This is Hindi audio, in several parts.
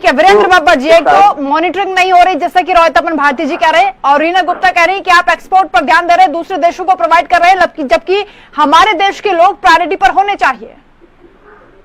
है, वीरेंद्र बाबा जी, एक तो मॉनिटरिंग नहीं हो रही जैसा कि रोहितमन भारती जी कह रहे हैं, और रीना गुप्ता कह रही है कि आप एक्सपोर्ट पर ध्यान दे रहे हैं, दूसरे देशों को प्रोवाइड कर रहे हैं, जबकि हमारे देश के लोग प्रायोरिटी पर होने चाहिए।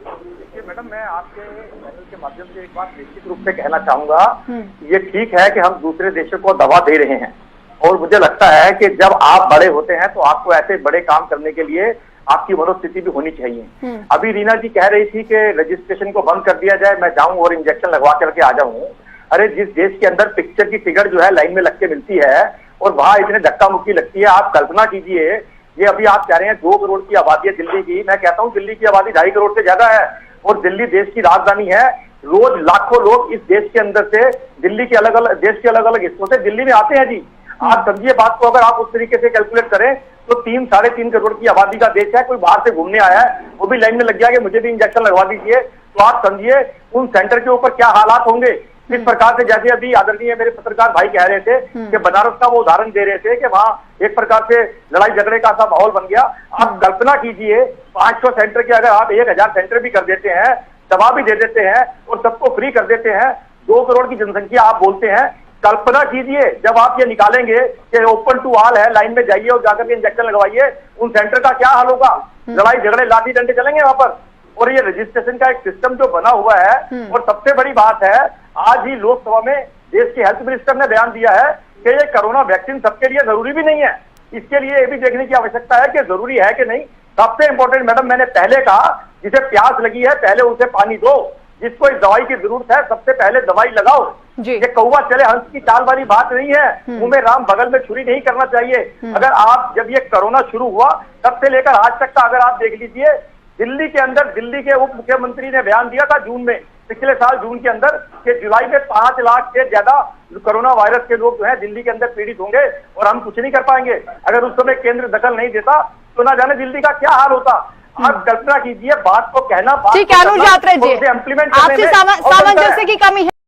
देखिए मैडम, मैं आपके चैनल के माध्यम से एक बात निश्चित रूप से कहना चाहूंगा, ये ठीक है कि हम दूसरे देशों को दवा दे रहे हैं, और मुझे लगता है कि जब आप बड़े होते हैं तो आपको ऐसे बड़े काम करने के लिए आपकी मनोस्थिति भी होनी चाहिए। अभी रीना जी कह रही थी कि रजिस्ट्रेशन को बंद कर दिया जाए, मैं जाऊं और इंजेक्शन लगवा करके आ जाऊं। अरे जिस देश के अंदर पिक्चर की टिकट जो है लाइन में लग के मिलती है और वहां इतने धक्का मुक्की लगती है, आप कल्पना कीजिए, ये अभी आप कह रहे हैं 2 करोड़ की आबादी है दिल्ली की, मैं कहता हूँ दिल्ली की आबादी 2.5 करोड़ से ज्यादा है, और दिल्ली देश की राजधानी है। रोज लाखों लोग इस देश के अंदर से दिल्ली के अलग अलग देश के अलग अलग हिस्सों से दिल्ली में आते हैं जी। आप समझिए बात को, अगर आप उस तरीके से कैलकुलेट करें तो 3-3.5 करोड़ की आबादी का देश है। कोई बाहर से घूमने आया है, वो भी लाइन में लग गया कि मुझे भी इंजेक्शन लगवा दीजिए, तो आप समझिए उन सेंटर के ऊपर क्या हालात होंगे। इस प्रकार से जैसे अभी आदरणीय मेरे पत्रकार भाई कह रहे थे कि बनारस का वो उदाहरण दे रहे थे कि वहां एक प्रकार से लड़ाई झगड़े का सा माहौल बन गया। आप कल्पना कीजिए 500 सेंटर के अगर आप 1000 सेंटर भी कर देते हैं, दवा भी दे देते हैं और सबको फ्री कर देते हैं, 2 करोड़ की जनसंख्या आप बोलते हैं, कल्पना कीजिए जब आप ये निकालेंगे कि ओपन टू ऑल है, लाइन में जाइए और जाकर के इंजेक्शन लगवाइए, उन सेंटर का क्या हाल होगा। लड़ाई झगड़े लाठी डंडे चलेंगे वहां पर। और ये रजिस्ट्रेशन का एक सिस्टम जो बना हुआ है, और सबसे बड़ी बात है आज ही लोकसभा में देश के हेल्थ मिनिस्टर ने बयान दिया है कि ये कोरोना वैक्सीन सबके लिए जरूरी भी नहीं है। इसके लिए ये भी देखने की आवश्यकता है कि जरूरी है कि नहीं। सबसे इंपॉर्टेंट मैडम, मैंने पहले कहा जिसे प्यास लगी है पहले उसे पानी दो, जिसको इस दवाई की जरूरत है सबसे पहले दवाई लगाओ। ये कौवा चले हंस की चाल वाली बात नहीं है, मुंह में राम बगल में छुरी नहीं करना चाहिए। अगर आप जब ये कोरोना शुरू हुआ तब से लेकर आज तक का अगर आप देख लीजिए, दिल्ली के अंदर दिल्ली के उप मुख्यमंत्री ने बयान दिया था जून में, पिछले साल जून के अंदर, कि जुलाई में 5 लाख से ज्यादा कोरोना वायरस के लोग जो है दिल्ली के अंदर पीड़ित होंगे और हम कुछ नहीं कर पाएंगे। अगर उस समय केंद्र दखल नहीं देता तो ना जाने दिल्ली का क्या हाल होता। आप कल्पना कीजिए, बात को कहना, ठीक है अनुज यात्रा जी, इम्प्लीमेंट आपसी सामंजस्य की कमी है।